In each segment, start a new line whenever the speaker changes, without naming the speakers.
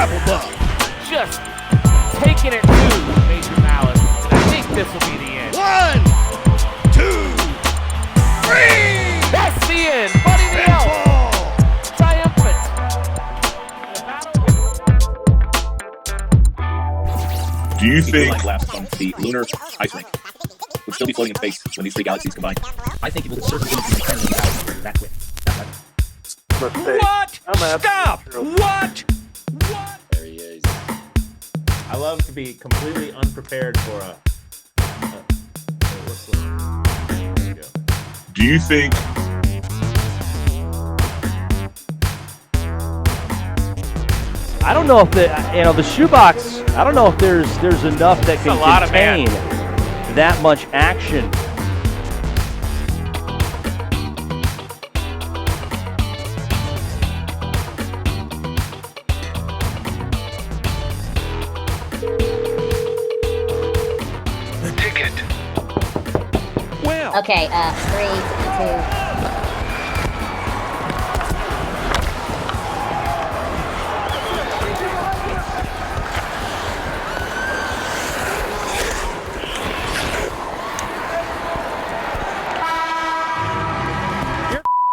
Apple Buck.
Just taking it to Major Malice. And I think this will be the end.
1, 2, 3.
That's the end. Buddy the Elf. Triumphant.
Do you think
light lasts on the lunar ice rink would still be floating in space when these three galaxies combine? I think it will certainly be eternally out that quick.
What? Stop! What?
There he is.
I love to be completely unprepared for a there we go.
do you think
I don't know if the shoebox. I don't know if there's enough that can contain that much action.
Okay, 3, 2.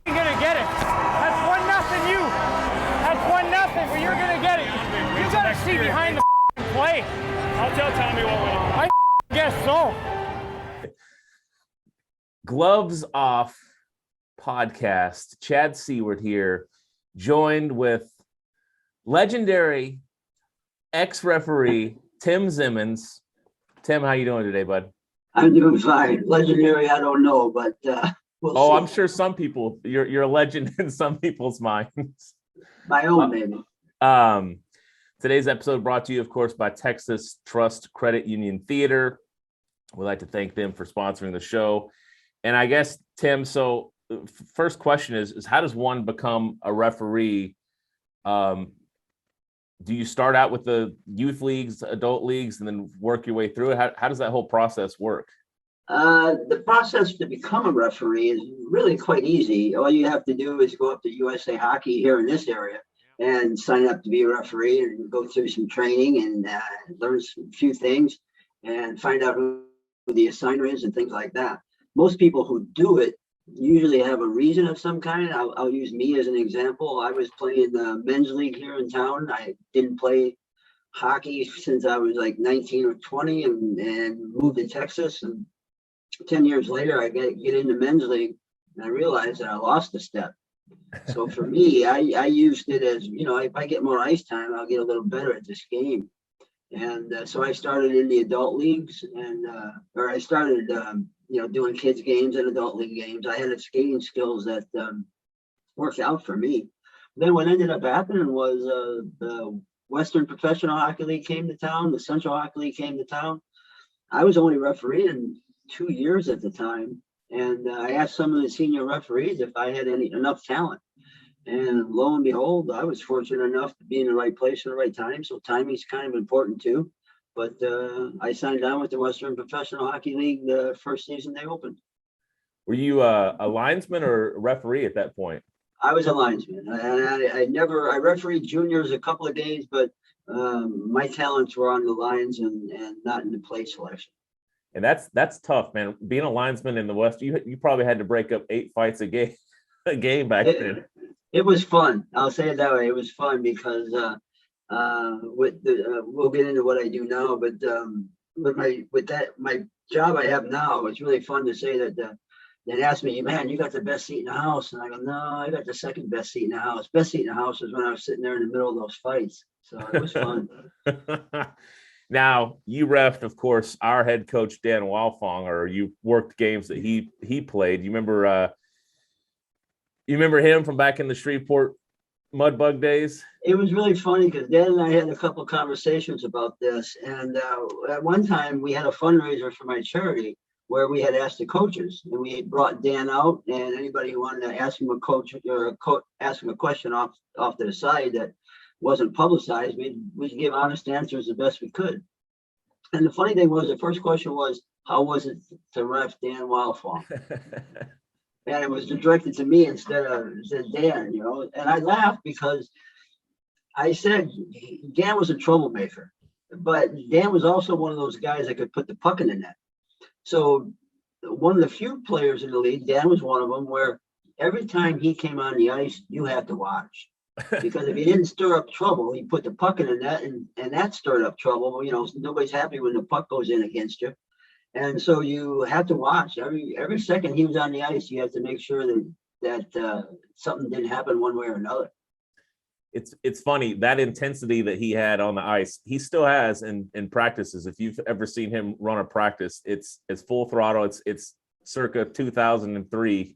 You're gonna get it. That's 1-0 you. That's 1-0, but you're gonna get it. You gotta see behind the play. I'll tell Tommy what went on. I guess so.
Gloves Off podcast. Chad Seward here, joined with legendary ex-referee Tim Zemens. Tim, how you doing today, bud?
I'm doing fine. Legendary, I don't know, but we'll see.
I'm sure some people, you're a legend in some people's minds.
My own, maybe.
Today's episode brought to you, of course, by Texas Trust Credit Union Theater. We'd like to thank them for sponsoring the show. And I guess, Tim, so first question is how does one become a referee? Do you start out with the youth leagues, adult leagues, and then work your way through it? How does that whole process work?
The process to become a referee is really quite easy. All you have to do is go up to USA Hockey here in this area and sign up to be a referee and go through some training and learn a few things and find out who the assigner is and things like that. Most people who do it usually have a reason of some kind. I'll use me as an example. I was playing the men's league here in town. I didn't play hockey since I was like 19 or 20 and moved to Texas. And 10 years later, I get into men's league and I realized that I lost a step. So for me, I used it as, if I get more ice time, I'll get a little better at this game. And so I started in the adult leagues or I started, doing kids games and adult league games. I had skating skills that worked out for me. Then what ended up happening was the Western Professional Hockey League came to town. The Central Hockey League came to town. I was only refereeing 2 years at the time. And I asked some of the senior referees if I had enough talent. And lo and behold, I was fortunate enough to be in the right place at the right time. So timing is kind of important too. But I signed on with the Western Professional Hockey League the first season they opened.
Were you a linesman or a referee at that point?
I was a linesman. I refereed juniors a couple of days, but my talents were on the lines and not in the play selection.
And that's tough, man. Being a linesman in the West, you probably had to break up 8 fights a game back then.
It was fun. I'll say it that way. It was fun because we'll get into what I do now, but my job I have now, it's really fun to say that they asked me, man, you got the best seat in the house. And I go, no, I got the second best seat in the house. Best seat in the house was when I was sitting there in the middle of those fights. So it was fun.
Now, you refed, of course, our head coach, Dan Walfong, or you worked games that he played. You remember him from back in the Shreveport Mudbug days?
It was really funny because Dan and I had a couple of conversations about this. And at one time, we had a fundraiser for my charity where we had asked the coaches. And we brought Dan out, and anybody who wanted to ask him ask him a question off to the side that wasn't publicized, we'd give honest answers the best we could. And the funny thing was, the first question was, how was it to ref Dan Walfong? And it was directed to me instead of Dan, And I laughed because I said Dan was a troublemaker, but Dan was also one of those guys that could put the puck in the net. So one of the few players in the league, Dan was one of them, where every time he came on the ice, you had to watch. Because if he didn't stir up trouble, he put the puck in the net, and that stirred up trouble. You know, nobody's happy when the puck goes in against you. And so you have to watch every second he was on the ice. You have to make sure that something didn't happen one way or another.
It's funny, that intensity that he had on the ice, he still has in practices. If you've ever seen him run a practice, it's full throttle. It's circa 2003.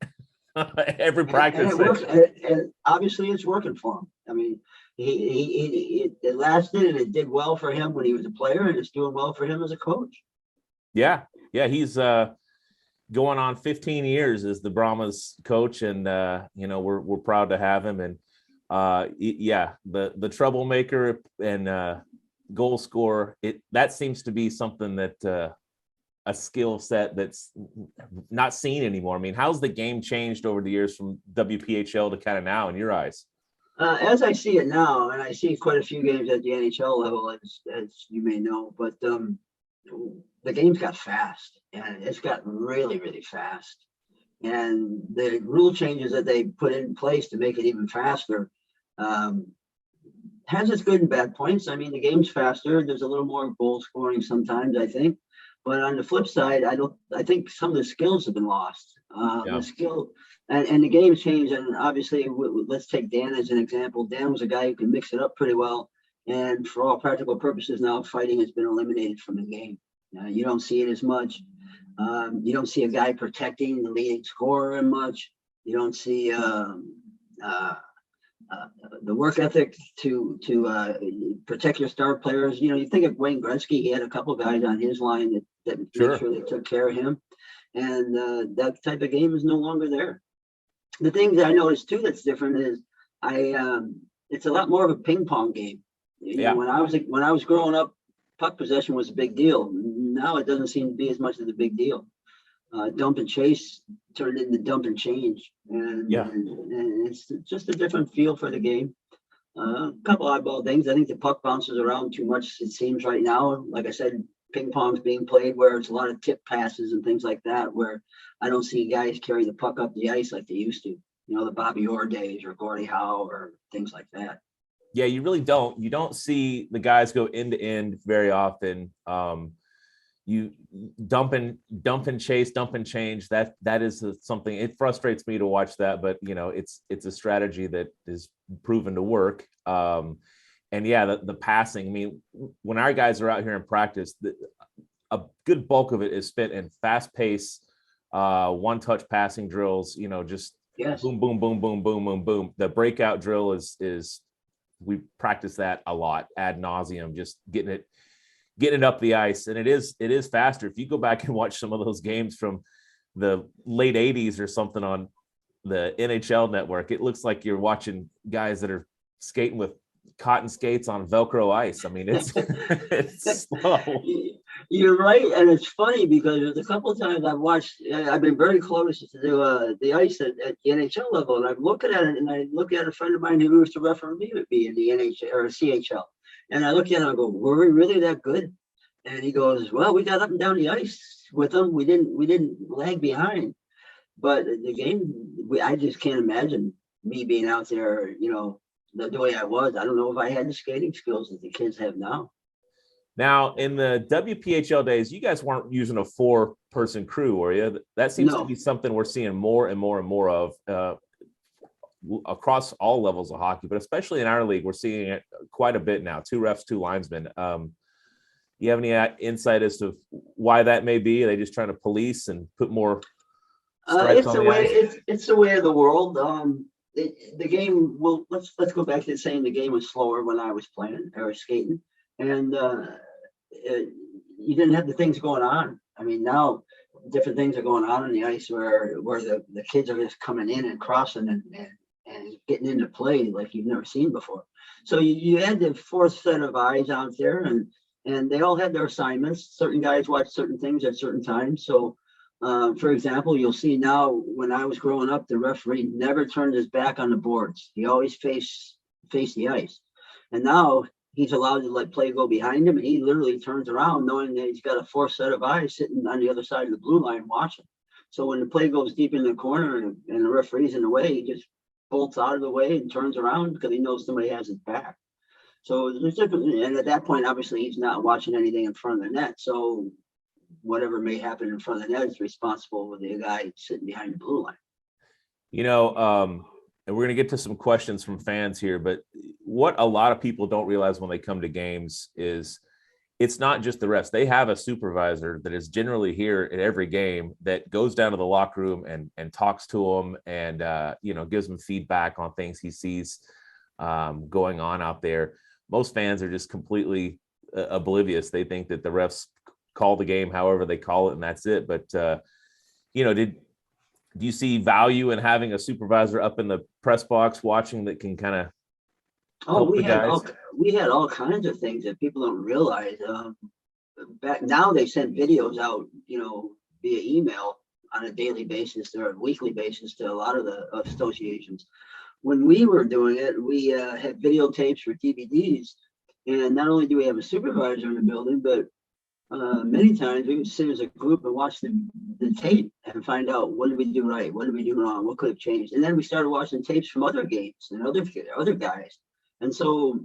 Every practice.
And it works, and obviously it's working for him. I mean, it lasted, and it did well for him when he was a player, and it's doing well for him as a coach.
Yeah, he's going on 15 years as the Brahmas coach, and you know, we're proud to have him. And yeah, the troublemaker and goal scorer, that seems to be something that a skill set that's not seen anymore. I mean, how's the game changed over the years from WPHL to kind of now in your eyes?
As I see it now, and I see quite a few games at the NHL level, as you may know, but the game's got fast, and it's got really, really fast. And the rule changes that they put in place to make it even faster has its good and bad points. I mean, the game's faster. There's a little more goal scoring sometimes, I think. But on the flip side, I think some of the skills have been lost. The skill and the game's changed. And obviously, let's take Dan as an example. Dan was a guy who can mix it up pretty well. And for all practical purposes, now fighting has been eliminated from the game. You don't see it as much. You don't see a guy protecting the leading scorer much. You don't see the work ethic to protect your star players. You know, you think of Wayne Gretzky, he had a couple of guys on his line that made sure they took care of him. And that type of game is no longer there. The thing that I noticed too that's different is it's a lot more of a ping pong game. You know, when I was growing up, puck possession was a big deal. Now it doesn't seem to be as much of a big deal. Dump and chase turned into dump and change, and it's just a different feel for the game. A couple oddball things. I think the puck bounces around too much, it seems, right now. Like I said, ping pong's being played where it's a lot of tip passes and things like that, where I don't see guys carry the puck up the ice like they used to. You know, the Bobby Orr days or Gordie Howe or things like that.
Yeah, you really don't. You don't see the guys go end to end very often. You dump and chase, dump and change. That is something. It frustrates me to watch that, but you know, it's a strategy that is proven to work. And yeah, the passing. I mean, when our guys are out here in practice, a good bulk of it is spent in fast pace, one-touch passing drills. You know, just boom, boom, boom, boom, boom, boom, boom. The breakout drill is we practice that a lot ad nauseum, just getting it up the ice. And it is faster. If you go back and watch some of those games from the late 80s or something on the NHL network, it looks like you're watching guys that are skating with cotton skates on Velcro ice. I mean, it's slow.
You're right. And it's funny because there's a couple of times I've been very close to the ice at the NHL level. And I'm looking at it, and I look at a friend of mine who used to referee with me in the NHL or CHL. And I look at him and I go, were we really that good? And he goes, well, we got up and down the ice with them. We didn't lag behind. But the game, I just can't imagine me being out there, you know, the way I was. I don't know if I had the skating skills that the kids have now.
Now, in the WPHL days, you guys weren't using a 4-person crew, were you? That seems to be something we're seeing more and more and more of across all levels of hockey, but especially in our league, we're seeing it quite a bit now. 2 refs, 2 linesmen. You have any insight as to why that may be? Are they just trying to police and put more stripes on the ice?
It's the way of the world. The game. Well, let's go back to saying the game was slower when I was playing or skating, and you didn't have the things going on. I mean, now different things are going on the ice where the kids are just coming in and crossing and getting into play like you've never seen before. So you had the 4th set of eyes out there, and they all had their assignments. Certain guys watch certain things at certain times. So, for example, you'll see now when I was growing up, the referee never turned his back on the boards. He always faced the ice. And now he's allowed to let play go behind him, and he literally turns around knowing that he's got a fourth set of eyes sitting on the other side of the blue line watching. So when the play goes deep in the corner and the referee's in the way, he just bolts out of the way and turns around because he knows somebody has his back. So there's different, and at that point, obviously, he's not watching anything in front of the net. So whatever may happen in front of the net is responsible with the guy sitting behind the blue line.
You know, and we're going to get to some questions from fans here, but what a lot of people don't realize when they come to games is it's not just the refs. They have a supervisor that is generally here at every game that goes down to the locker room and talks to them and, you know, gives them feedback on things he sees going on out there. Most fans are just completely oblivious. They think that the refs call the game however they call it, and that's it. But, you know, do you see value in having a supervisor up in the press box watching that can kind of help the guys?
We had all kinds of things that people don't realize. Back now, they send videos out, you know, via email on a daily basis or a weekly basis to a lot of the associations. When we were doing it, we had videotapes for DVDs, and not only do we have a supervisor in the building, but many times we would sit as a group and watch the tape and find out what did we do right, what did we do wrong, what could have changed. And then we started watching tapes from other games and other guys. And so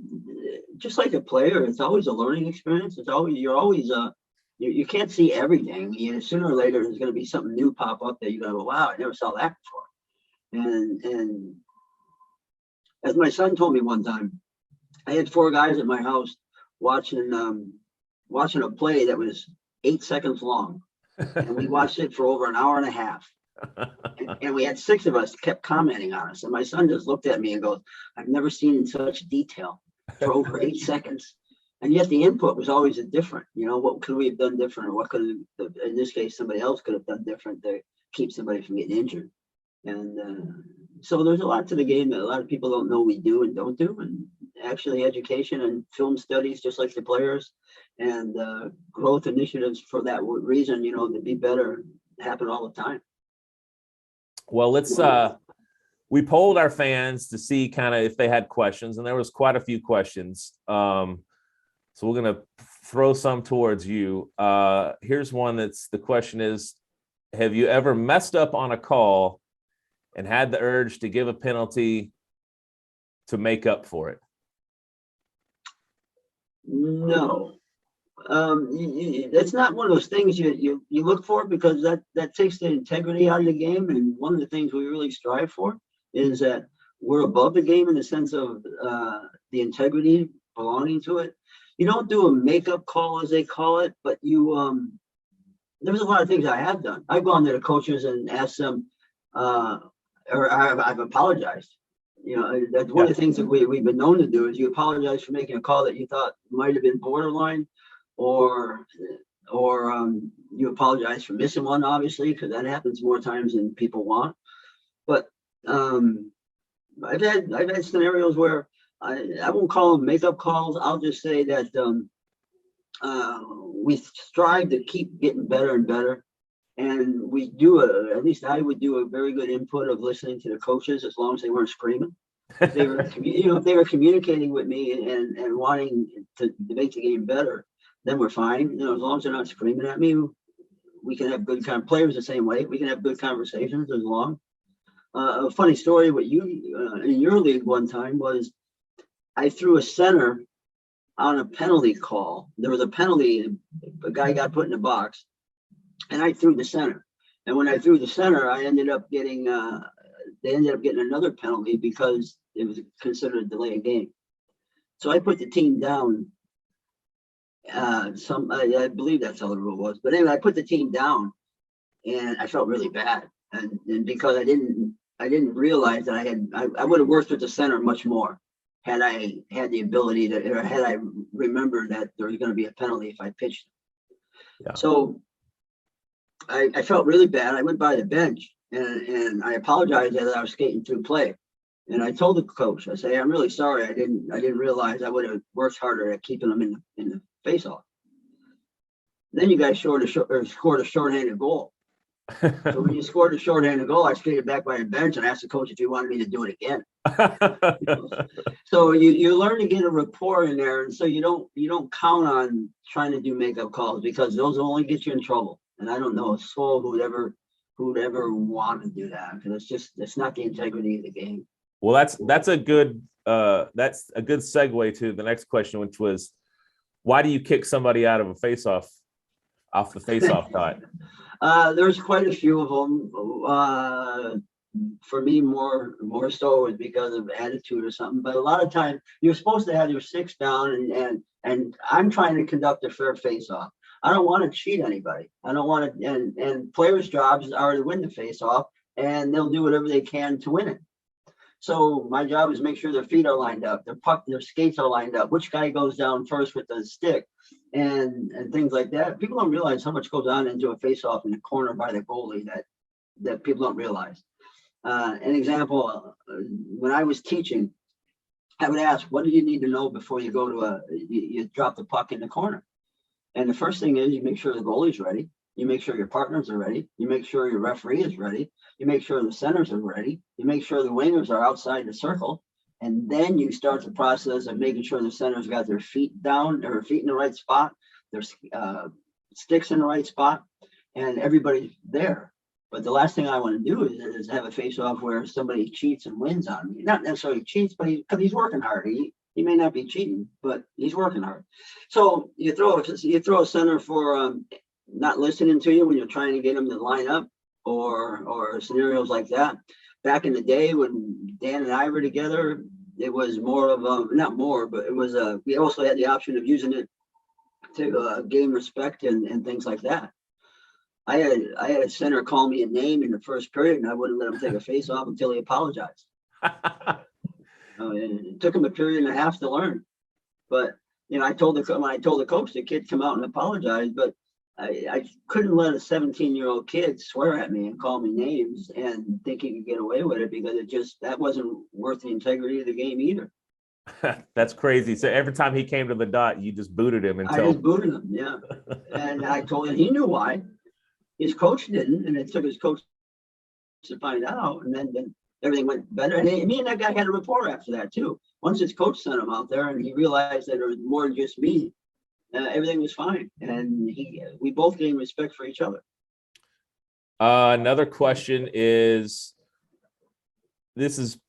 just like a player, it's always a learning experience. You can't see everything. Sooner or later, there's going to be something new pop up that you go, wow, I never saw that before. And as my son told me one time, I had 4 guys at my house watching a play that was 8 seconds long, and we watched it for over an hour and a half. And we had 6 of us kept commenting on us. And my son just looked at me and goes, I've never seen in such detail for over 8 seconds. And yet the input was always different. You know, what could we have done different? Or what could, in this case, somebody else could have done different to keep somebody from getting injured. And so there's a lot to the game that a lot of people don't know we do and don't do. And actually education and film studies, just like the players, and growth initiatives for that reason, you know, to be better, happen all the time.
Well, let's we polled our fans to see kind of if they had questions, and there was quite a few questions. So we're going to throw some towards you. Here's one the question is, have you ever messed up on a call and had the urge to give a penalty to make up for it?
No. It's not one of those things you look for, because that takes the integrity out of the game. And one of the things we really strive for is that we're above the game in the sense of the integrity belonging to it. You don't do a makeup call, as they call it, but you there's a lot of things I have done. I've gone to the coaches and asked them, or I've apologized. You know, that's one of the things that we've been known to do, is you apologize for making a call that you thought might have been borderline, or you apologize for missing one, obviously, because that happens more times than people want. But I've had scenarios where I won't call them makeup calls. I'll just say that we strive to keep getting better and better. And we do at least I would do a very good input of listening to the coaches, as long as they weren't screaming. If they were, if they were communicating with me and wanting to make the game better, then we're fine. You know, as long as they're not screaming at me, we can have good players the same way. We can have good conversations as long. A funny story with you in your league one time was I threw a center on a penalty call. There was a penalty, a guy got put in the box, and I threw the center. And when I threw the center, I ended up getting they ended up getting another penalty because it was considered a delayed game. So I put the team down. I believe that's how the rule was. But anyway, I put the team down, and I felt really bad. And because I didn't realize that I would have worked with the center much more had I had the ability to, or had I remembered that there was going to be a penalty if I pitched. Yeah. So I felt really bad. I went by the bench and I apologized as I was skating through play. And I told the coach, I say, I'm really sorry. I didn't realize I would have worked harder at keeping them in the face-off. Then you guys scored a shorthanded goal. So when you scored a shorthanded goal, I skated back by the bench and asked the coach if he wanted me to do it again. So you learn to get a rapport in there, and so you don't count on trying to do makeup calls, because those will only get you in trouble. And I don't know a soul who'd ever want to do that, because it's not the integrity of the game.
Well, that's a good segue to the next question, which was, why do you kick somebody out of a faceoff off the faceoff dot?
There's quite a few of them. For me, more so is because of attitude or something. But a lot of times you're supposed to have your sticks down, and I'm trying to conduct a fair face-off. I don't want to cheat anybody. I don't want to. And players' jobs are to win the face-off, and they'll do whatever they can to win it. So my job is make sure their feet are lined up, their skates are lined up, which guy goes down first with the stick, and things like that. People don't realize how much goes on into a face-off in the corner by the goalie that people don't realize. An example, when I was teaching, I would ask, what do you need to know before you go to you drop the puck in the corner? And the first thing is you make sure the goalie's ready. You make sure your partners are ready. You make sure your referee is ready. You make sure the centers are ready. You make sure the wingers are outside the circle. And then you start the process of making sure the centers got their feet down, or feet in the right spot, their sticks in the right spot, and everybody's there. But the last thing I want to do is have a face-off where somebody cheats and wins on me. Not necessarily cheats, but because he's working hard. He may not be cheating, but he's working hard. So you throw a center for not listening to you when you're trying to get him to line up, or scenarios like that. Back in the day when Dan and I were together, it was more of not more, but it was we also had the option of using it to gain respect and things like that. I had a center call me a name in the first period, and I wouldn't let him take a face off until he apologized. It took him a period and a half to learn. But when I told the coach, the kid come out and apologize, but I couldn't let a 17-year-old kid swear at me and call me names and think he could get away with it, because that wasn't worth the integrity of the game either.
That's crazy. So every time he came to the dot, you just booted him
I just booted him, yeah. And I told him he knew why. His coach didn't, and it took his coach to find out, and then everything went better. And me and that guy had a rapport after that too. Once his coach sent him out there, and he realized that it was more than just me, everything was fine, and we both gained respect for each other.
Another question is, this is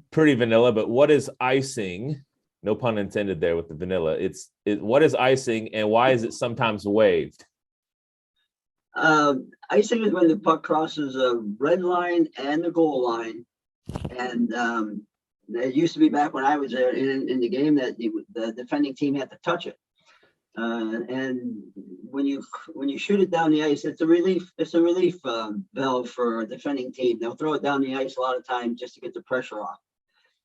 pretty vanilla, but what is icing? No pun intended there with the vanilla. What is icing, and why is it sometimes waived?
Icing is when the puck crosses a red line and the goal line, and it used to be back when I was there in the game that the defending team had to touch it. And when you shoot it down the ice, it's a relief valve for a defending team. They'll throw it down the ice a lot of times just to get the pressure off.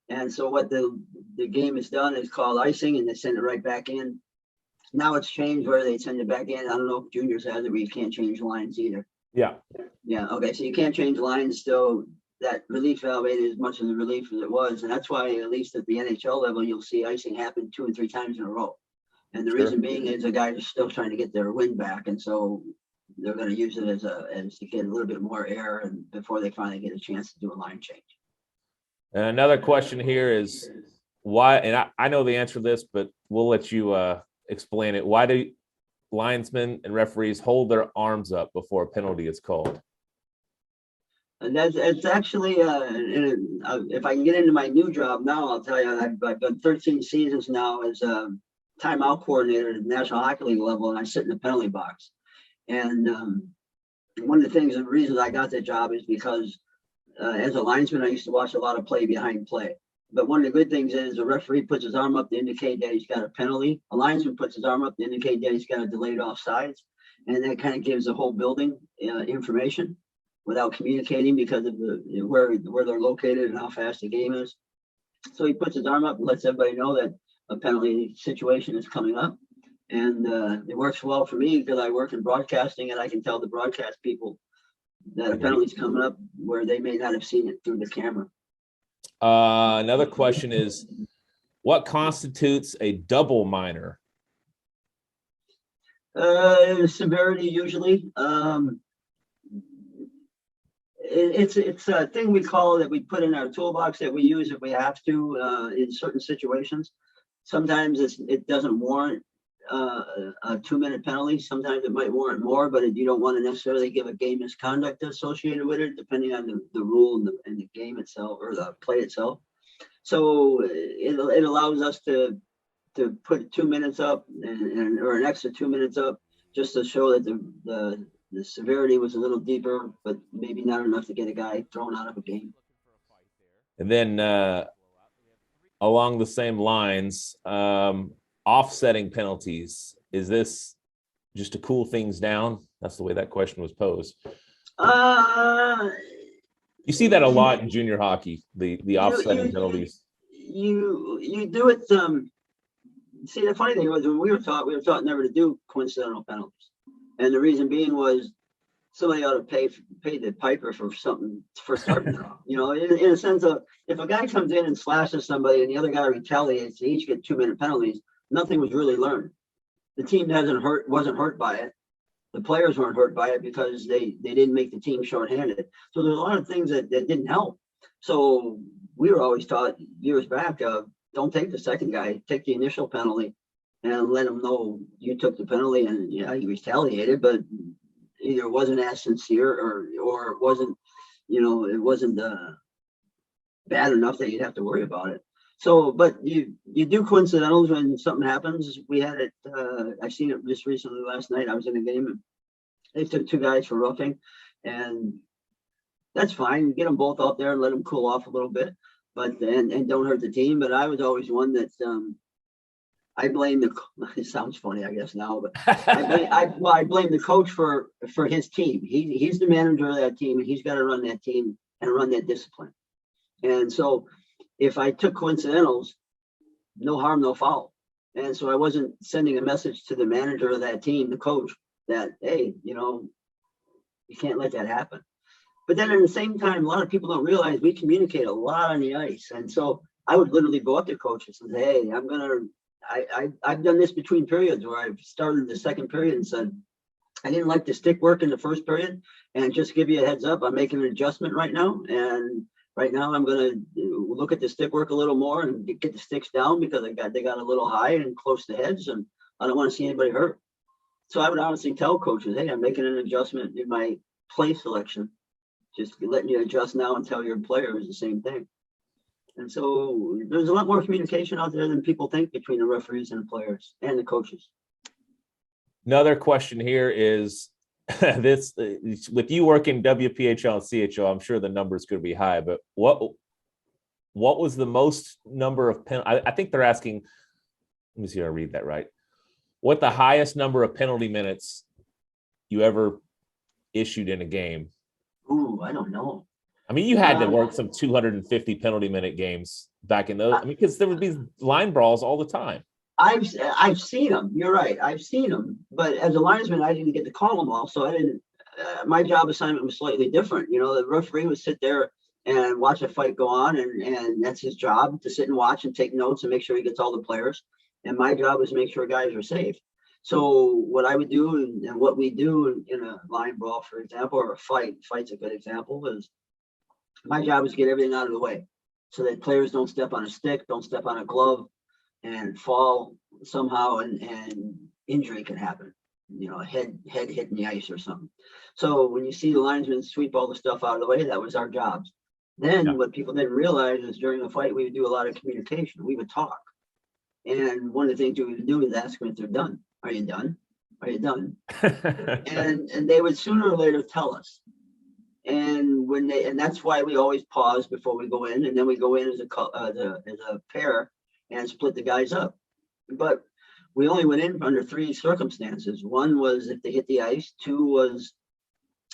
And so what the game has done is called icing, and they send it right back in. Now it's changed where they send it back in. I don't know if juniors has it, where you can't change lines either.
Yeah.
Okay, so you can't change lines still. That relief valve ain't as much of the relief as it was, and that's why, at least at the NHL level, you'll see icing happen 2 and 3 times in a row. And the reason being is the guys are still trying to get their wind back, and so they're going to use it as to get a little bit more air, and before they finally get a chance to do a line change.
And another question here is why, and I know the answer to this, but we'll let you explain it. Why do linesmen and referees hold their arms up before a penalty is called?
And it's actually, if I can get into my new job now, I'll tell you, I've done 13 seasons now as a timeout coordinator at the National Hockey League level, and I sit in the penalty box. And one of the reasons I got that job is because as a linesman, I used to watch a lot of play behind play. But one of the good things is the referee puts his arm up to indicate that he's got a penalty. A linesman puts his arm up to indicate that he's got a delayed offsides. And that kind of gives the whole building information without communicating, because of where they're located and how fast the game is. So he puts his arm up and lets everybody know that a penalty situation is coming up. And it works well for me because I work in broadcasting, and I can tell the broadcast people that a penalty is coming up where they may not have seen it through the camera.
Another question is, what constitutes a double minor?
Severity usually. It's a thing we call that we put in our toolbox that we use if we have to in certain situations. Sometimes it doesn't warrant a 2-minute penalty. Sometimes it might warrant more, but you don't want to necessarily give a game misconduct associated with it, depending on the rule and the game itself or the play itself. So it allows us to put 2 minutes up or an extra 2 minutes up just to show that the severity was a little deeper, but maybe not enough to get a guy thrown out of a game.
And then along the same lines, offsetting penalties. Is this just to cool things down? That's the way that question was posed. You see that a lot in junior hockey, the offsetting penalties.
You do it. See, the funny thing was when we were taught never to do coincidental penalties. And the reason being was somebody ought to pay the piper for something for starting it off. You know, in a sense of if a guy comes in and slashes somebody and the other guy retaliates, they each get 2-minute penalties. Nothing was really learned. The team wasn't hurt by it. The players weren't hurt by it because they didn't make the team shorthanded. So there's a lot of things that didn't help. So we were always taught years back, don't take the second guy, take the initial penalty and let him know you took the penalty and yeah, he retaliated, but either it wasn't as sincere or it wasn't, it wasn't bad enough that you'd have to worry about it. So, but you do coincidentals when something happens. We had it, I seen it just recently last night. I was in a game and they took 2 guys for roughing and that's fine. Get them both out there and let them cool off a little bit, but and don't hurt the team. But I was always one that I blame it sounds funny, I guess now, but I blame the coach for his team. He's the manager of that team and he's got to run that team and run that discipline. And so if I took coincidentals, no harm, no foul. And so I wasn't sending a message to the manager of that team, the coach, that, hey, you can't let that happen. But then at the same time, a lot of people don't realize we communicate a lot on the ice. And so I would literally go up to coaches and say, hey, I've done this between periods where I've started the second period and said, I didn't like the stick work in the first period and just give you a heads up. I'm making an adjustment right now. And right now I'm going to look at the stick work a little more and get the sticks down because they got a little high and close to heads and I don't want to see anybody hurt. So I would honestly tell coaches, hey, I'm making an adjustment in my play selection. Just letting you adjust now and tell your players the same thing. And so there's a lot more communication out there than people think between the referees and the players and the coaches.
Another question here is this: with you working WPHL and CHO, I'm sure the number is going to be high. But what was the most number of I think they're asking. Let me see if I read that right. What the highest number of penalty minutes you ever issued in a game?
Ooh, I don't know.
I mean, you had to work some 250 penalty minute games back in those. I mean, because there would be line brawls all the time.
I've seen them. You're right. I've seen them. But as a linesman, I didn't get to call them all. So I didn't. My job assignment was slightly different. The referee would sit there and watch a fight go on, and that's his job, to sit and watch and take notes and make sure he gets all the players. And my job was to make sure guys are safe. So what I would do and what we do in a line brawl, for example, or a fight's a good example, is my job is to get everything out of the way so that players don't step on a stick, don't step on a glove and fall somehow and injury can happen, head hitting the ice or something. So when you see the linesmen sweep all the stuff out of the way, that was our jobs. Then what people didn't realize is during the fight, we would do a lot of communication. We would talk. And one of the things we would do is ask them if they're done. Are you done? Are you done? and they would sooner or later tell us. And that's why we always pause before we go in, and then we go in as a pair and split the guys up. But we only went in under 3 circumstances. 1 was if they hit the ice. 2 was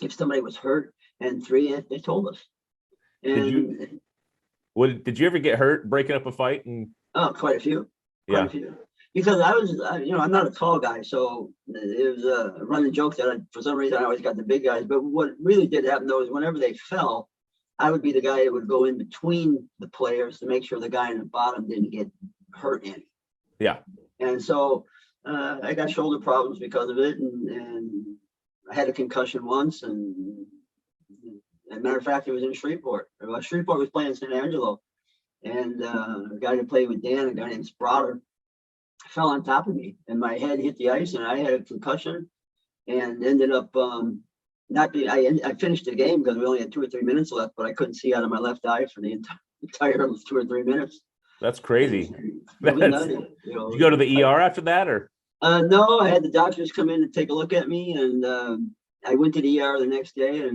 if somebody was hurt, and 3 if they told us. And
did you ever get hurt breaking up a fight?
Quite a few. Quite a few. Because I was, I'm not a tall guy, so it was a running joke that for some reason I always got the big guys. But what really did happen though is whenever they fell, I would be the guy that would go in between the players to make sure the guy in the bottom didn't get hurt any.
Yeah.
And so I got shoulder problems because of it, and I had a concussion once, and As a matter of fact, it was in Shreveport. Shreveport was playing San Angelo, and a guy that played with Dan, a guy named Sprotter, fell on top of me, and my head hit the ice, and I had a concussion, and ended up not being. I finished the game because we only had 2 or 3 minutes left, but I couldn't see out of my left eye for the entire 2 or 3 minutes.
That's crazy.
It was nutty,
Did you go to the ER after that, or?
No, I had the doctors come in and take a look at me, and I went to the ER the next day.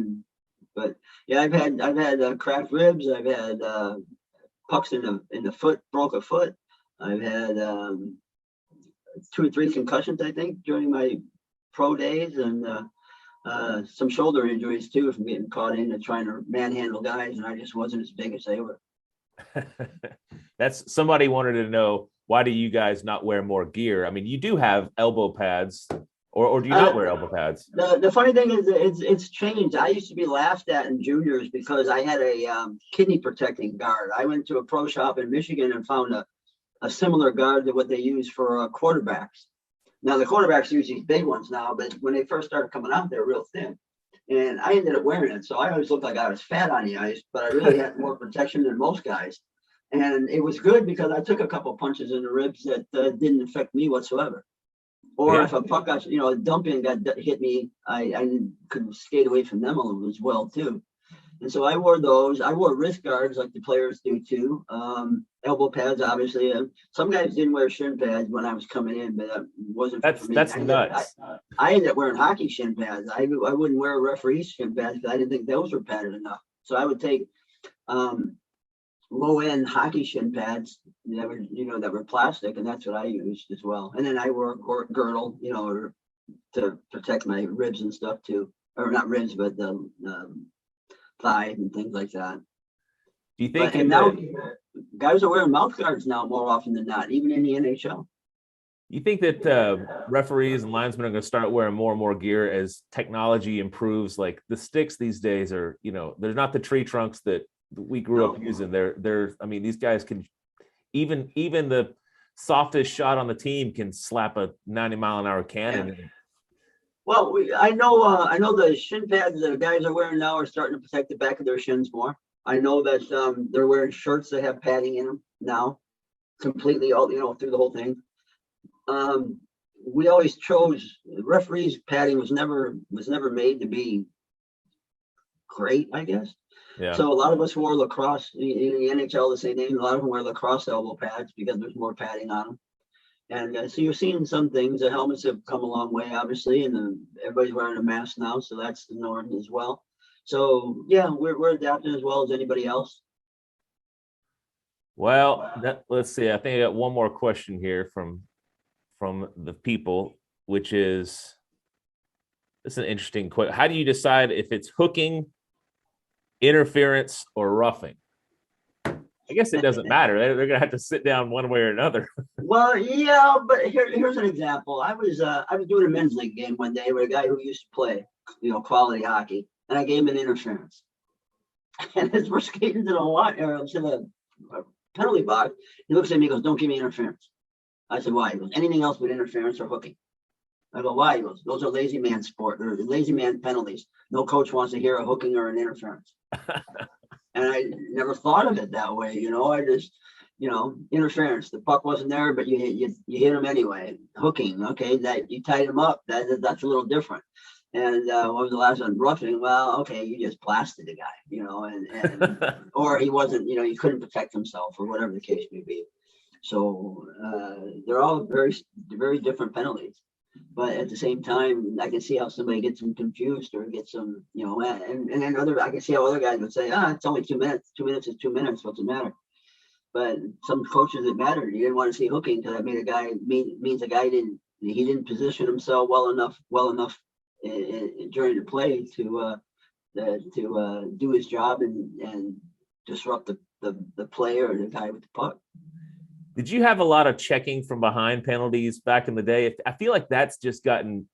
But yeah, I've had cracked ribs. I've had pucks in the foot, broke a foot. I've had 2 or 3 concussions, I think, during my pro days, and some shoulder injuries too from getting caught into trying to manhandle guys, and I just wasn't as big as they were.
That's somebody wanted to know, why do you guys not wear more gear? I mean, you do have elbow pads, or do you not wear elbow pads?
The funny thing is, it's changed. I used to be laughed at in juniors because I had a kidney protecting guard. I went to a pro shop in Michigan and found a similar guard to what they use for quarterbacks. Now the quarterbacks use these big ones now, but when they first started coming out, they're real thin. And I ended up wearing it. So I always looked like I was fat on the ice, but I really had more protection than most guys. And it was good because I took a couple punches in the ribs that didn't affect me whatsoever. Or if a puck got, a dump in hit me, I could skate away from them a little as well too. And so I wore those. I wore wrist guards like the players do too. Elbow pads, obviously. Some guys didn't wear shin pads when I was coming in, but that wasn't for me.
That's nuts.
I ended up wearing hockey shin pads. I wouldn't wear a referee's shin pads because I didn't think those were padded enough. So I would take low end hockey shin pads that were plastic, and that's what I used as well. And then I wore a girdle, to protect my ribs and stuff too, or not ribs, but the thigh and things like that.
Do you think
now guys are wearing mouth guards now more often than not, even in the NHL?
You think that referees and linesmen are going to start wearing more and more gear as technology improves? Like the sticks these days are, they're not the tree trunks that we grew up using. I mean, these guys can even the softest shot on the team can slap a 90-mile-an-hour cannon.
Yeah. Well, I know the shin pads that the guys are wearing now are starting to protect the back of their shins more. I know that they're wearing shirts that have padding in them now, completely all through the whole thing. We always chose referees' padding was never made to be great, I guess.
Yeah.
So a lot of us wore lacrosse in the NHL, the same thing. A lot of them wear lacrosse elbow pads because there's more padding on them. And so you're seeing some things. The helmets have come a long way, obviously, and everybody's wearing a mask now, so that's the norm as well. So yeah, we're adapting as well as anybody else.
Well, let's see. I think I got one more question here from the people, which is, it's an interesting question. How do you decide if it's hooking, interference, or roughing? I guess it doesn't matter. They're going to have to sit down one way or another.
Well, yeah, but here's an example. I was doing a men's league game one day with a guy who used to play, quality hockey, and I gave him an interference. And as we're skating to the penalty box, he looks at me and goes, "Don't give me interference." I said, "Why?" He goes, "Anything else but interference or hooking." I go, "Why?" He goes, "Those are lazy man sport. They're lazy man penalties. No coach wants to hear a hooking or an interference." And I never thought of it that way. I just, interference. The puck wasn't there, but you hit him anyway. Hooking, okay, that you tied him up. That's a little different. And what was the last one? Roughing. Well, okay, you just blasted the guy, and or he wasn't, he couldn't protect himself or whatever the case may be. So they're all very, very different penalties. But at the same time, I can see how somebody gets them confused or gets them, and then I can see how other guys would say, it's only 2 minutes. 2 minutes is 2 minutes. What's the matter? But some coaches, it mattered. You didn't want to see hooking because that made means a guy didn't position himself well enough during the play to do his job and disrupt the player or the guy with the puck.
Did you have a lot of checking from behind penalties back in the day? I feel like that's just gotten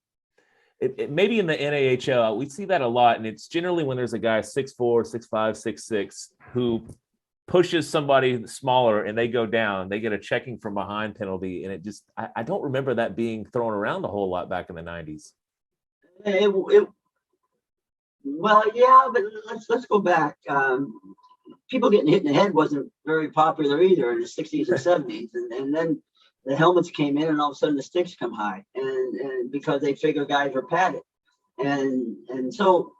maybe in the NAHL, we see that a lot. And it's generally when there's a guy 6'4", 6'5", 6'6", who pushes somebody smaller and they go down, they get a checking from behind penalty. And I don't remember that being thrown around a whole lot back in the 90s.
Well, yeah, but let's go back. People getting hit in the head wasn't very popular either in the 60s and 70s, and then the helmets came in, and all of a sudden the sticks come high, and because they figure guys were padded, and so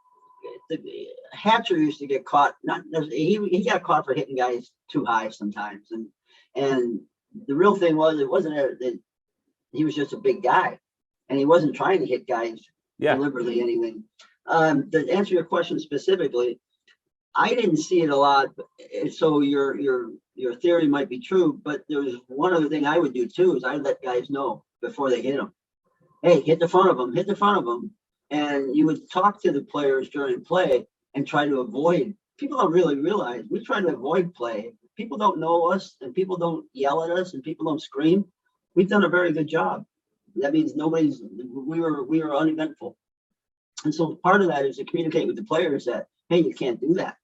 the Hatcher used to get caught. He got caught for hitting guys too high sometimes, and the real thing was it wasn't that he was just a big guy, and he wasn't trying to hit guys deliberately anything. To answer your question specifically, I didn't see it a lot, so your theory might be true, but there's one other thing I would do too, is I'd let guys know before they hit them. Hey, hit the front of them. And you would talk to the players during play and try to avoid. People don't really realize we try to avoid play. People don't know us, and people don't yell at us, and people don't scream. We've done a very good job. That means we were uneventful. And so part of that is to communicate with the players that, hey, you can't do that.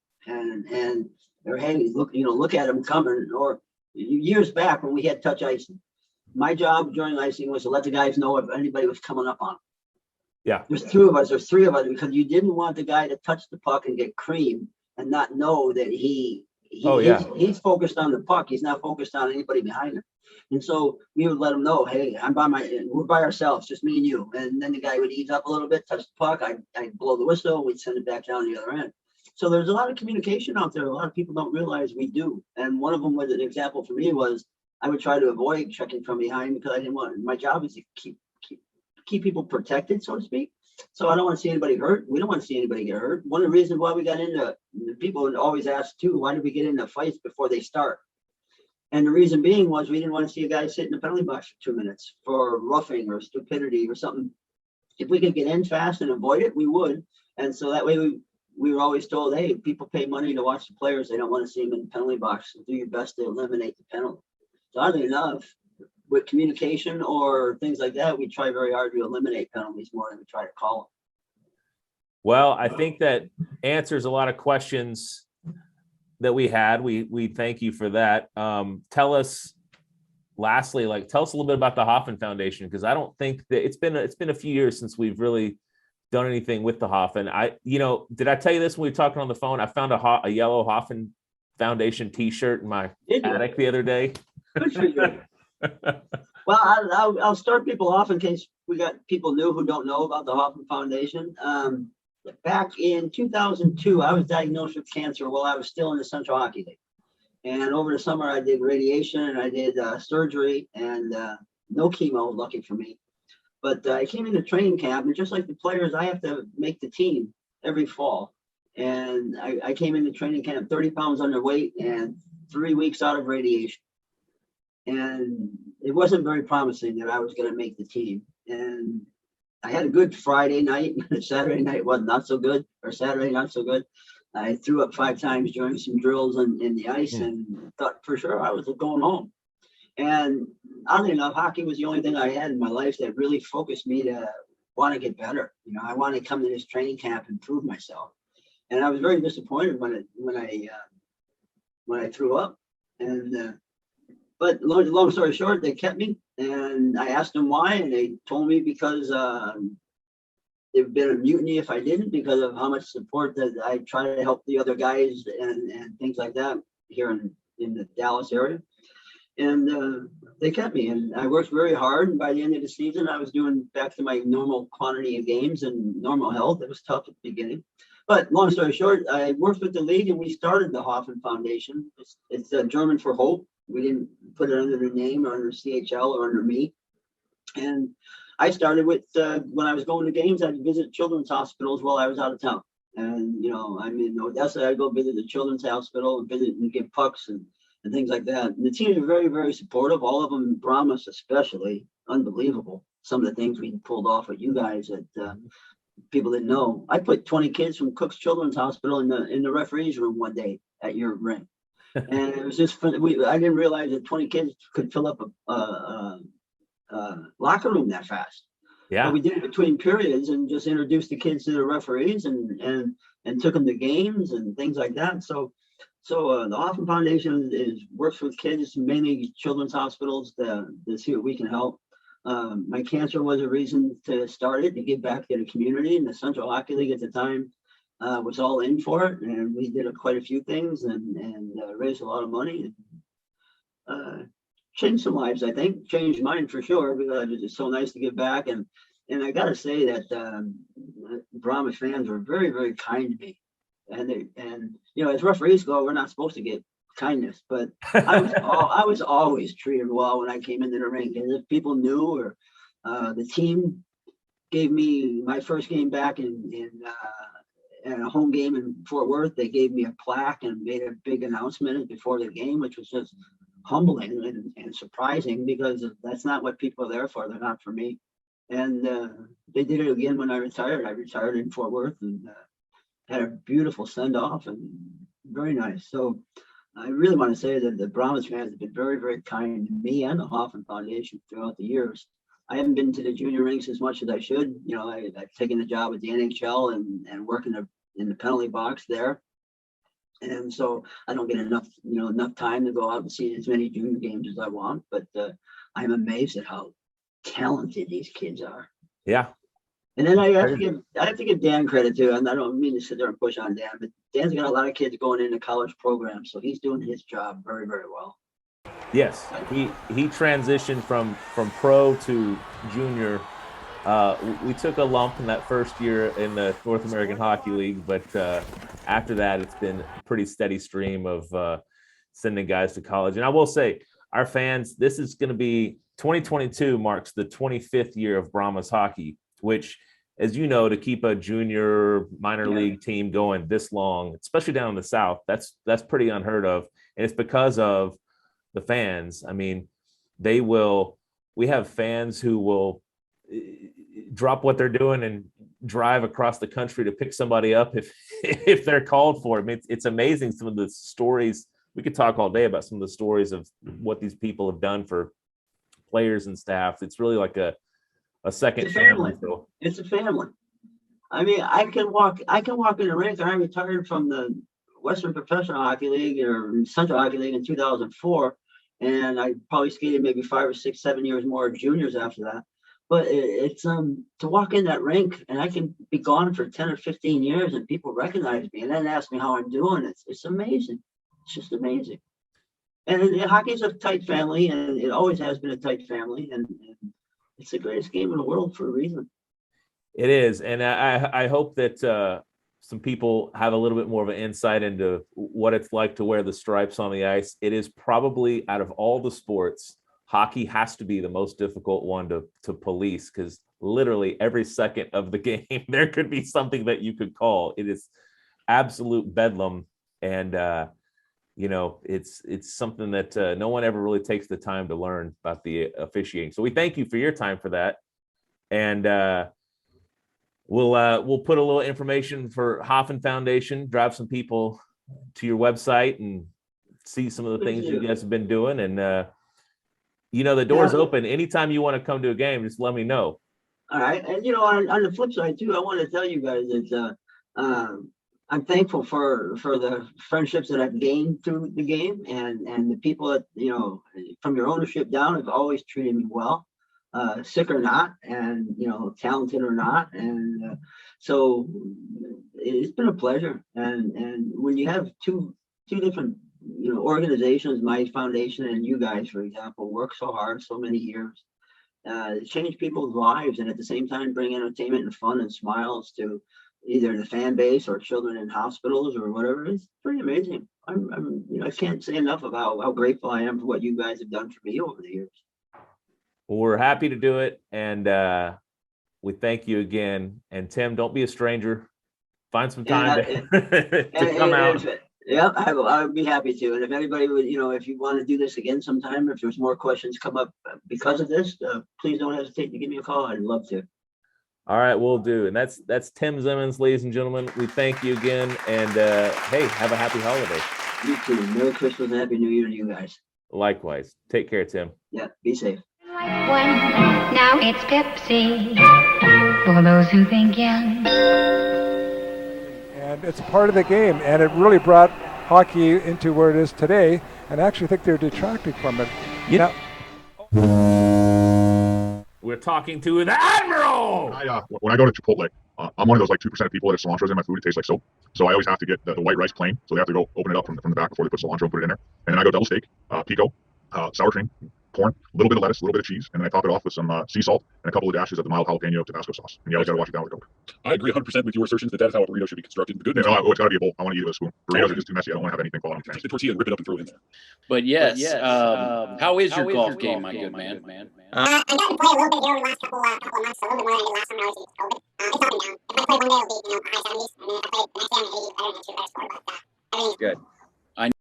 Or hey, look at them coming. Or years back when we had touch icing, my job during icing was to let the guys know if anybody was coming up on them.
Yeah.
There's three of us, because you didn't want the guy to touch the puck and get creamed and not know that he's focused on the puck. He's not focused on anybody behind him. And so we would let him know, hey, we're by ourselves, just me and you. And then the guy would ease up a little bit, touch the puck. I'd blow the whistle, and we'd send it back down the other end. So there's a lot of communication out there. A lot of people don't realize we do. And one of them was an example for me was I would try to avoid checking from behind because I didn't want. My job is to keep people protected, so to speak. So I don't want to see anybody hurt. We don't want to see anybody get hurt. One of the reasons why we got into, people would always ask too, why did we get into fights before they start? And the reason being was we didn't want to see a guy sit in the penalty box for 2 minutes for roughing or stupidity or something. If we could get in fast and avoid it, we would. And so that way we were always told, hey, people pay money to watch the players. They don't want to see them in the penalty box. So do your best to eliminate the penalty. So oddly enough, with communication or things like that, we try very hard to eliminate penalties more than we try to call them.
Well, I think that answers a lot of questions that we had. We thank you for that. Tell us lastly, tell us a little bit about the Hoffman Foundation, because I don't think that it's been a few years since we've really done anything with the Hoffman. Did I tell you this when we were talking on the phone? I found a yellow Hoffman Foundation T-shirt in my attic the other day.
Good for you. Well, I'll start people off in case we got people new who don't know about the Hoffman Foundation. Back in 2002, I was diagnosed with cancer while I was still in the Central Hockey League. And over the summer, I did radiation and I did surgery and no chemo, lucky for me. But I came into training camp, and just like the players, I have to make the team every fall. And I came into training camp 30 pounds underweight and 3 weeks out of radiation. And it wasn't very promising that I was going to make the team. And I had a good Friday night. Saturday night was not so good, or Saturday not so good. I threw up 5 times during some drills in the ice and thought for sure I was going home. And oddly enough, hockey was the only thing I had in my life that really focused me to want to get better. I want to come to this training camp and prove myself. And I was very disappointed when I threw up. But long story short, they kept me, and I asked them why, and they told me because there'd been a mutiny if I didn't, because of how much support that I try to help the other guys and things like that here in the Dallas area. And they kept me, and I worked very hard. And by the end of the season, I was doing back to my normal quantity of games and normal health. It was tough at the beginning. But long story short, I worked with the league, and we started the Hoffman Foundation. It's German for hope. We didn't put it under the name or under CHL or under me. And I started with, when I was going to games, I'd visit children's hospitals while I was out of town. And, I'm in Odessa, I'd go visit the children's hospital and visit and give pucks and things like that. And the team is very, very supportive. All of them, Brahmas especially, unbelievable. Some of the things we pulled off with you guys that people didn't know. I put 20 kids from Cook's Children's Hospital in the referee's room one day at your rink. And it was just fun. I didn't realize that 20 kids could fill up a locker room that fast.
Yeah.
But we did it between periods and just introduced the kids to the referees and took them to games and things like that. So the Hoffman Foundation works with kids, mainly children's hospitals, to see what we can help. My cancer was a reason to start it, to give back to the community. And the Central Hockey League at the time was all in for it, and we did quite a few things and raised a lot of money and changed some lives. I think changed mine for sure, because it's so nice to give back. And I got to say that Brahmas fans were very, very kind to me. And as referees go, we're not supposed to get kindness, but I was always treated well when I came into the rink. And if people knew, or the team gave me my first game back in a home game in Fort Worth, they gave me a plaque and made a big announcement before the game, which was just humbling and surprising, because that's not what people are there for. They're not for me. And they did it again when I retired. I retired in Fort Worth and had a beautiful send off and very nice. So I really want to say that the Brahmas fans have been very, very kind to me and the Hoffman Foundation throughout the years. I haven't been to the junior rinks as much as I should. I've taken the job at the NHL and working in the penalty box there. And so I don't get enough time to go out and see as many junior games as I want. But I'm amazed at how talented these kids are.
Yeah.
And then I have to give Dan credit too. And I don't mean to sit there and push on Dan, but Dan's got a lot of kids going into college programs, so he's doing his job very, very well.
Yes, he transitioned from pro to junior. We took a lump in that first year in the North American Hockey League, but after that, it's been a pretty steady stream of sending guys to college. And I will say, our fans, this is going to be 2022 marks the 25th year of Brahmas Hockey, which, as you know, to keep a junior minor league team going this long, especially down in the South, that's pretty unheard of. And it's because of the fans. I mean, we have fans who will drop what they're doing and drive across the country to pick somebody up if they're called for. I mean, it's amazing, some of the stories. We could talk all day about some of the stories of what these people have done for players and staff. It's really like a second family.
It's a family. I mean, I can walk in the rink. I retired from the Western Professional Hockey League or Central Hockey League in 2004, and I probably skated maybe 5 or 6, 7 years more juniors after that. But it's to walk in that rink, and I can be gone for 10 or 15 years, and people recognize me and then ask me how I'm doing. It's amazing. It's just amazing. And hockey's a tight family, and it always has been a tight family, and it's the greatest game in the world for a reason.
It is, and I hope that some people have a little bit more of an insight into what it's like to wear the stripes on the ice. It is probably, out of all the sports, hockey has to be the most difficult one to police, because literally every second of the game there could be something that you could call. It is absolute bedlam, and it's something that no one ever really takes the time to learn about the officiating. So we thank you for your time for that, and we'll put a little information for Hoffman Foundation, drive some people to your website and see some of the things you guys have been doing. And the door's open. Anytime you want to come to a game, just let me know.
All right. And on the flip side too, I want to tell you guys that I'm thankful for the friendships that I've gained through the game, and the people that, from your ownership down, have always treated me well, sick or not, and, talented or not. And so it's been a pleasure. And when you have two different, organizations, my foundation and you guys, for example, work so hard, so many years, change people's lives, and at the same time bring entertainment and fun and smiles to either the fan base or children in hospitals or whatever. It's pretty amazing. I can't say enough about how grateful I am for what you guys have done for me over the years.
Well, we're happy to do it, and we thank you again. And Tim, don't be a stranger. Find some time to come out.
Yeah, I would be happy to. And if anybody would, if you want to do this again sometime, if there's more questions come up because of this, please don't hesitate to give me a call. I'd love to.
All right, we'll do. And that's Tim Zemens, ladies and gentlemen. We thank you again, and hey, have a happy holiday.
You too. Merry Christmas and Happy New Year to you guys.
Likewise. Take care, Tim.
Yeah, be safe.
One, now it's Pepsi for those who think young.
And it's part of the game, and it really brought hockey into where it is today, and I actually think they're detracting from it.
We're talking to the Admiral!
When I go to Chipotle, I'm one of those like 2% of people that if cilantro's in my food, it tastes like soap. So I always have to get the white rice plain. So they have to go open it up from the back before they put cilantro and put it in there. And then I go double steak, pico, sour cream, corn, a little bit of lettuce, a little bit of cheese, and then I top it off with some sea salt and a couple of dashes of the mild jalapeno Tabasco sauce. And you always got to wash it down with Coke.
I agree 100% with your assertions that is how a burrito should be constructed. The good news.
No, it's got to be a bowl. I want to eat it with a spoon. Burritos are just too messy. I don't want to have anything fall on
Take the tortilla and rip it up and throw it in there.
But yes, how is your golf game, my good man?
I've gotten to play a little bit here over the last couple of months, a little bit more than I did last time I was open. It's up and down. If I play one day, it'll be high 70s, and then if I play the next day, I'm at 80s. I don't have too better score, but everything's
Good. I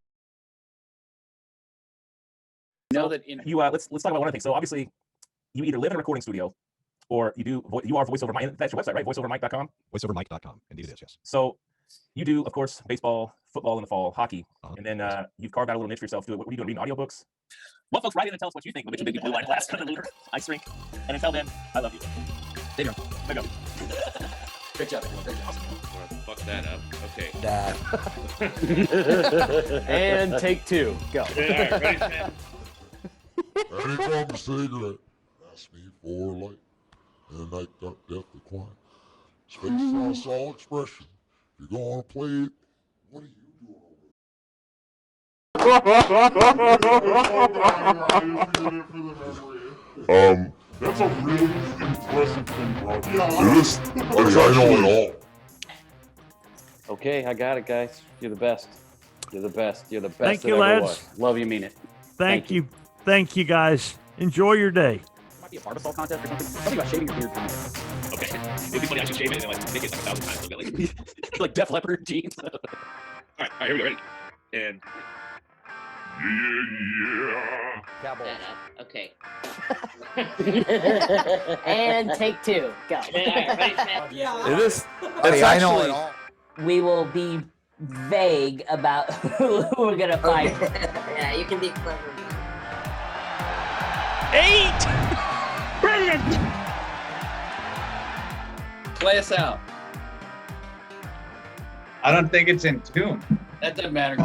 know that in
you let's talk about one other thing. So obviously, you either live in a recording studio, or you are voiceover mic. That's your website, right? Voiceovermic.com.
Voiceovermic.com. Indeed, it is. Yes.
So you do, of course, baseball, football in the fall, hockey, and then you've carved out a little niche for yourself. What are you doing? Reading audiobooks? Well, folks, write in and tell us what you think of Mitchell Bigby Blue Line Glass ice rink. And until then, I love you. There you go. There you go.
Great job, everyone. Great job.
Awesome. Fuck that up. Okay.
And take two. Go.
All right, ready, man.
Ready from the cigarette. Ask me for light. And night dark death decline. Space sauce all expression. You're gonna play it. What are you doing over that's a really impressive thing, bro. Yeah, it is. I know it all.
Okay, I got it, guys. You're the best. You're the best. You're the best.
Thank you,
that ever
lads.
was. Love you, mean it.
Thank you. Thank you, guys. Enjoy your day.
Might be a barbasol contest or something. Something about shaving your beard.
Okay. It'd be funny. I should shave it and then like make it like 1,000 times. So like,
Like Def Leppard jeans.
all right, here we go. Ready? And
Cowboys.
Okay.
And take two. Go.
Is this?
I know it all. We will be vague about who we're gonna fight.
Yeah, you can be clever.
8! Brilliant!
Play us out.
I don't think it's in tune.
That doesn't matter.